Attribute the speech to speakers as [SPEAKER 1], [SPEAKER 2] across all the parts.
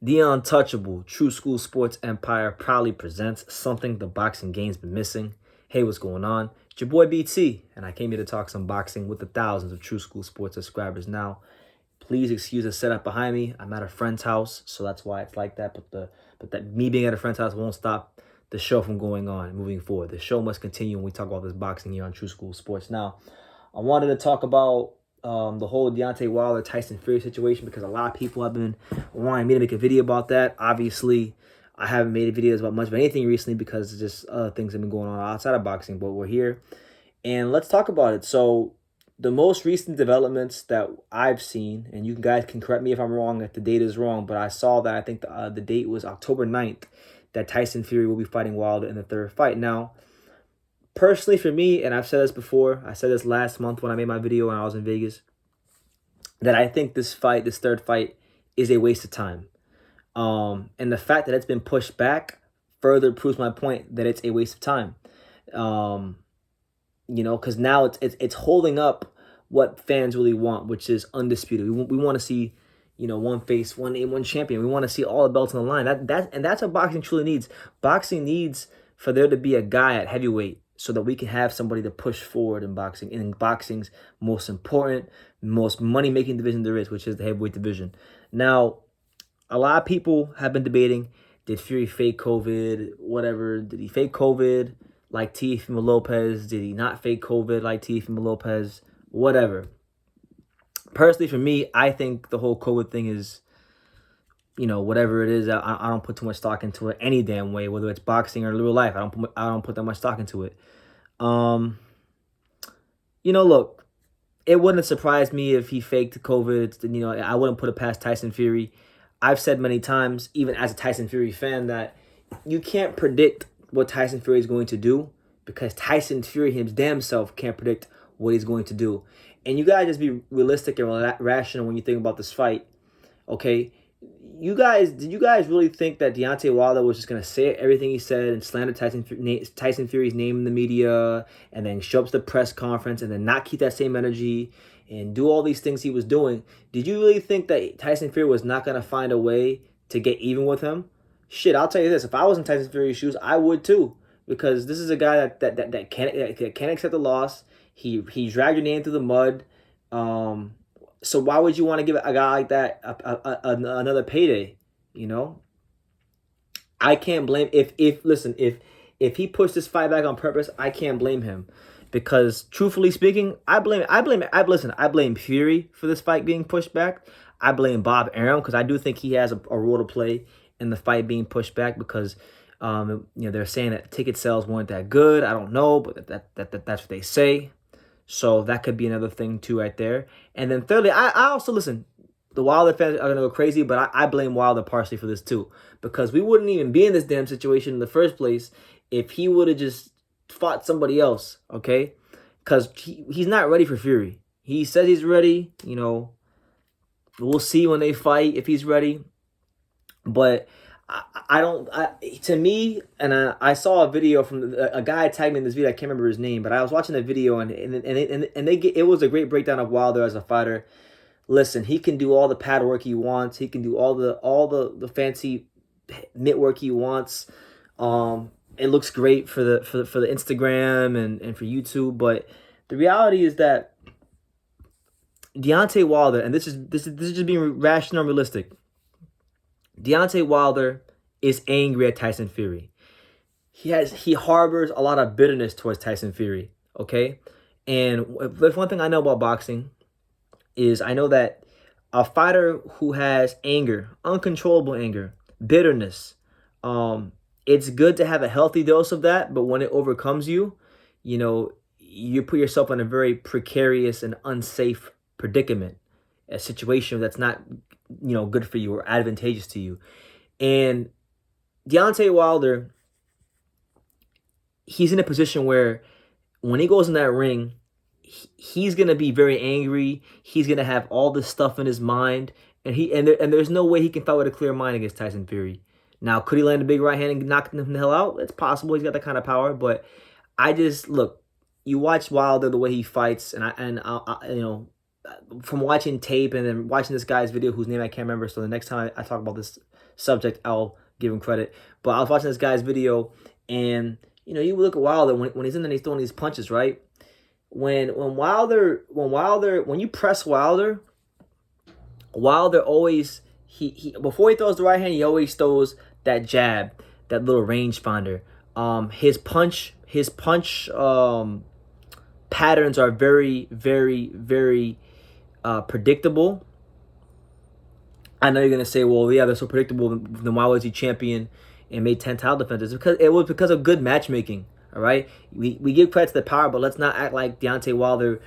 [SPEAKER 1] The untouchable True School Sports Empire proudly presents something the boxing game's been missing. Hey, what's going on? It's your boy BT, and I came here to talk some boxing with the thousands of True School Sports subscribers now. Please excuse the setup behind me. I'm at a friend's house, so that's why it's like that. But that me being at a friend's house won't stop the show from going on moving forward. The show must continue when we talk about this boxing here on True School Sports. Now, I wanted to talk about the whole Deontay Wilder Tyson Fury situation because a lot of people have been wanting me to make a video about that. Obviously, I haven't made videos about much of anything recently because just other things have been going on outside of boxing, but we're here and let's talk about it. So the most recent developments that I've seen, and you guys can correct me if I'm wrong, if the date is wrong, but I saw that I think the date was October 9th that Tyson Fury will be fighting Wilder in the third fight. Now, personally for me, and I've said this before, I said this last month when I made my video when I was in Vegas, that I think this third fight, is a waste of time. And the fact that it's been pushed back further proves my point that it's a waste of time. Because now it's holding up what fans really want, which is undisputed. We want to see, one face, one name, one champion. We want to see all the belts on the line. That's what boxing truly needs. Boxing needs for there to be a guy at heavyweight so that we can have somebody to push forward in boxing. And in boxing's most important, most money-making division there is, which is the heavyweight division. Now, a lot of people have been debating, did Fury fake COVID, whatever. Did he fake COVID like Teofimo Lopez? Did he not fake COVID like Teofimo Lopez? Whatever. Personally, for me, I think the whole COVID thing is, whatever it is, I don't put too much stock into it any damn way, whether it's boxing or real life. I don't put that much stock into it. Look, it wouldn't surprise me if he faked COVID. I wouldn't put it past Tyson Fury. I've said many times, even as a Tyson Fury fan, that you can't predict what Tyson Fury is going to do because Tyson Fury his damn self can't predict what he's going to do. And you gotta just be realistic and rational when you think about this fight, okay? Did you guys really think that Deontay Wilder was just gonna say everything he said and slander Tyson Fury's name in the media and then show up to the press conference and then not keep that same energy and do all these things he was doing? Did you really think that Tyson Fury was not gonna find a way to get even with him? Shit, I'll tell you this: if I was in Tyson Fury's shoes, I would too, because this is a guy that can't accept the loss. He dragged your name through the mud. So why would you want to give a guy like that another payday? I can't blame if he pushed this fight back on purpose, I can't blame him, because truthfully speaking, I blame Fury for this fight being pushed back. I blame Bob Arum because I do think he has a role to play in the fight being pushed back because they're saying that ticket sales weren't that good. I don't know, but that's what they say. So that could be another thing too right there. And then thirdly, I also, listen, the Wilder fans are going to go crazy, but I blame Wilder partially for this too. Because we wouldn't even be in this damn situation in the first place if he would have just fought somebody else, okay? Because he's not ready for Fury. He says he's ready, We'll see when they fight if he's ready. But to me, and I saw a video from a guy tagged me in this video. I can't remember his name, but I was watching the video and it was a great breakdown of Wilder as a fighter. Listen, he can do all the pad work he wants. He can do all the fancy mitt work he wants. It looks great for the Instagram and for YouTube, but the reality is that Deontay Wilder, and this is just being rational and realistic. Deontay Wilder is angry at Tyson Fury. He harbors a lot of bitterness towards Tyson Fury, okay? And there's one thing I know about boxing is I know that a fighter who has anger, uncontrollable anger, bitterness, it's good to have a healthy dose of that, but when it overcomes you, you put yourself in a very precarious and unsafe predicament, a situation that's not good for you or advantageous to you. And Deontay Wilder, he's in a position where when he goes in that ring, he's going to be very angry. He's going to have all this stuff in his mind. And there's no way he can fight with a clear mind against Tyson Fury. Now, could he land a big right hand and knock him the hell out? It's possible. He's got that kind of power. But look, you watch Wilder, the way he fights, and from watching tape and then watching this guy's video whose name I can't remember. So the next time I talk about this subject, I'll give him credit. But I was watching this guy's video, and you look at Wilder when he's in there, and he's throwing these punches, right? When you press Wilder always he before he throws the right hand, he always throws that jab, that little rangefinder. His punch patterns are very, very, very predictable. I know you're gonna say, well, yeah, they're so predictable. Then why was he champion and made 10 title defenses? Because of good matchmaking. All right, we give credit to the power, but let's not act like Deontay Wilder,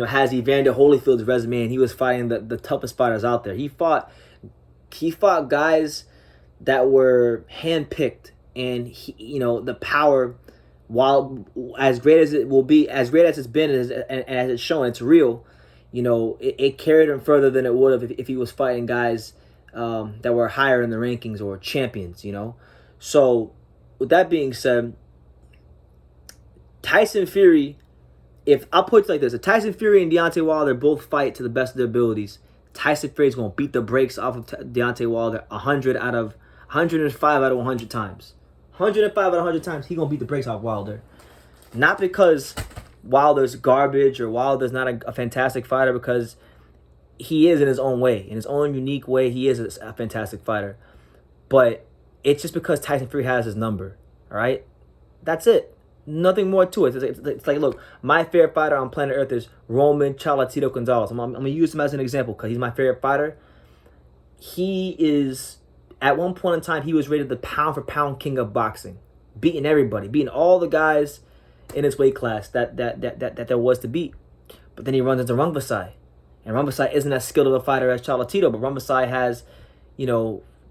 [SPEAKER 1] has Evander Holyfield's resume and he was fighting the toughest fighters out there. He fought guys that were handpicked, and the power, while as great as it will be, as great as it's been, and as it's shown, it's real. It carried him further than it would have if he was fighting guys that were higher in the rankings or champions. So with that being said, Tyson Fury, if I'll put it like this, if Tyson Fury and Deontay Wilder both fight to the best of their abilities, Tyson Fury is going to beat the brakes off of Deontay Wilder 105 out of 100 times. 105 out of 100 times, he's going to beat the brakes off Wilder. Not because Wilder's garbage or Wilder's not a fantastic fighter, because he is in his own way. In his own unique way, he is a fantastic fighter. But it's just because Tyson Fury has his number, all right? That's it. Nothing more to it. It's like, look, my favorite fighter on planet Earth is Roman Cholatito Gonzalez. I'm going to use him as an example because he's my favorite fighter. He is, at one point in time, he was rated the pound-for-pound king of boxing, beating everybody, beating all the guys in his weight class that there was to beat. But then he runs into Rungvisai, and Rungvisai isn't as skilled of a fighter as Cholatito, but Rungvisai has,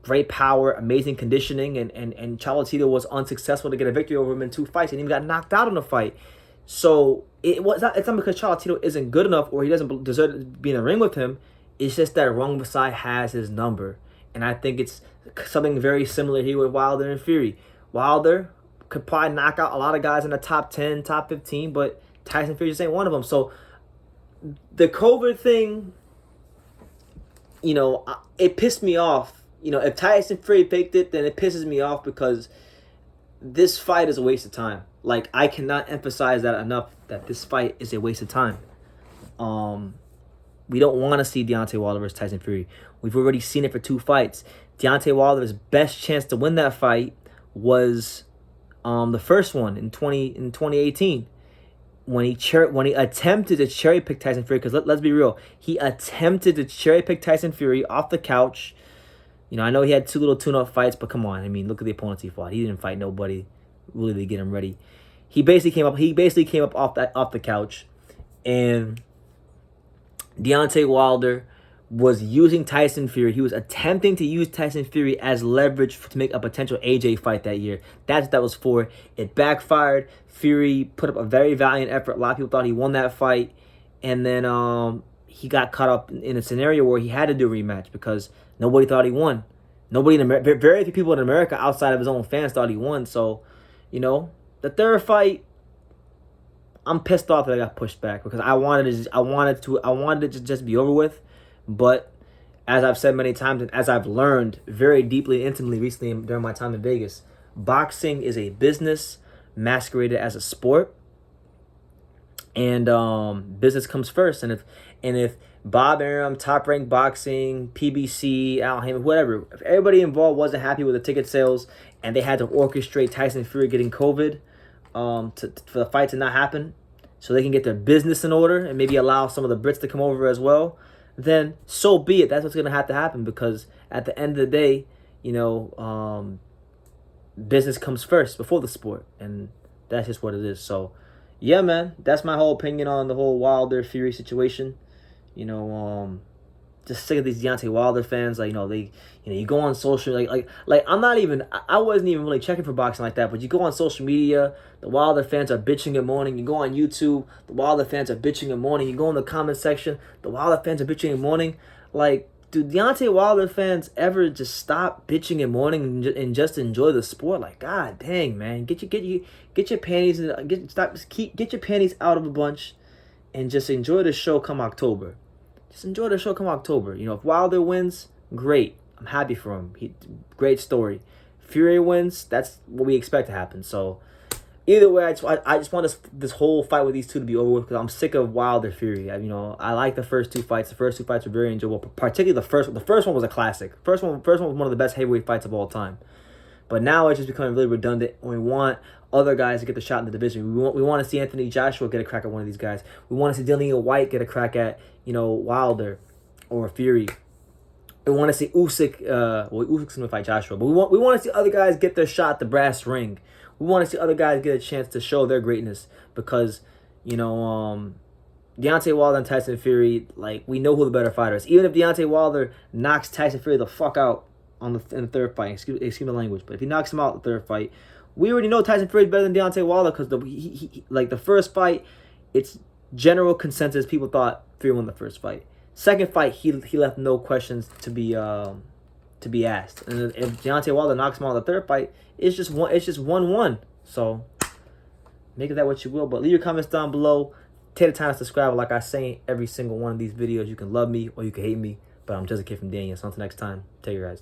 [SPEAKER 1] great power, amazing conditioning, and Cholatito was unsuccessful to get a victory over him in 2 fights and even got knocked out in a fight. So it's not because Cholatito isn't good enough or he doesn't deserve to be in the ring with him. It's just that Rungvisai has his number. And I think it's something very similar here with Wilder and Fury. Wilder could probably knock out a lot of guys in the top 10, top 15, but Tyson Fury just ain't one of them. So the COVID thing, it pissed me off. If Tyson Fury faked it, then it pisses me off because this fight is a waste of time. Like, I cannot emphasize that enough, that this fight is a waste of time. We don't want to see Deontay Wilder versus Tyson Fury. We've already seen it for 2 fights. Deontay Wilder's best chance to win that fight was the first one in 2018. When he attempted to cherry pick Tyson Fury, because let's be real, he attempted to cherry pick Tyson Fury off the couch. I know he had 2 little tune-up fights, but come on. I mean, look at the opponents he fought. He didn't fight nobody really to get him ready. He basically came up off the couch, and Deontay Wilder was using Tyson Fury. He was attempting to use Tyson Fury as leverage to make a potential AJ fight that year. That's what that was for. It backfired. Fury put up a very valiant effort. A lot of people thought he won that fight, and then he got caught up in a scenario where he had to do a rematch because nobody thought he won. Very few people in America outside of his own fans thought he won. So, the third fight, I'm pissed off that I got pushed back because I wanted it to just be over with. But as I've said many times, and as I've learned very deeply, intimately recently during my time in Vegas, boxing is a business masqueraded as a sport, and business comes first. And if Bob Arum, Top Rank Boxing, PBC, Al Haymon, whatever, if everybody involved wasn't happy with the ticket sales and they had to orchestrate Tyson Fury getting COVID for the fight to not happen so they can get their business in order and maybe allow some of the Brits to come over as well, then so be it. That's what's going to have to happen because at the end of the day, business comes first before the sport, and that's just what it is. So, yeah, man, that's my whole opinion on the whole Wilder Fury situation. Just sick of these Deontay Wilder fans. Like, you go on social, like I wasn't even really checking for boxing like that, but you go on social media, the Wilder fans are bitching and moaning. You go on YouTube, the Wilder fans are bitching and moaning. You go in the comment section, the Wilder fans are bitching and moaning. Like, do Deontay Wilder fans ever just stop bitching and moaning and just enjoy the sport? Like, god dang, man, get your panties get your panties out of a bunch and just enjoy the show come October. just enjoy the show come October. You know, if Wilder wins, great. I'm happy for him. Great story. Fury wins, that's what we expect to happen. So either way, I just want this whole fight with these two to be over with because I'm sick of Wilder Fury. I like the first two fights. The first two fights were very enjoyable, particularly the first one. The first one was a classic. First one was one of the best heavyweight fights of all time. But now it's just becoming really redundant, and we want other guys to get the shot in the division. We want to see Anthony Joshua get a crack at one of these guys. We want to see Dillian White get a crack at Wilder or Fury. We want to see Usyk. Usyk's gonna fight Joshua, but we want to see other guys get their shot at the brass ring. We want to see other guys get a chance to show their greatness because, Deontay Wilder and Tyson Fury, like, we know who the better fighter is. Even if Deontay Wilder knocks Tyson Fury the fuck out in the third fight, excuse the language, but if he knocks him out in the third fight, we already know Tyson Fury is better than Deontay Wilder because the first fight, it's general consensus. People thought Fury won the first fight. Second fight, he left no questions to be asked. And if Deontay Wilder knocks him out in the third fight, it's just 1-1. So make of that what you will. But leave your comments down below. Take the time to subscribe. Like I say in every single one of these videos, you can love me or you can hate me. But I'm just a kid from Daniel. So until next time, take care, guys.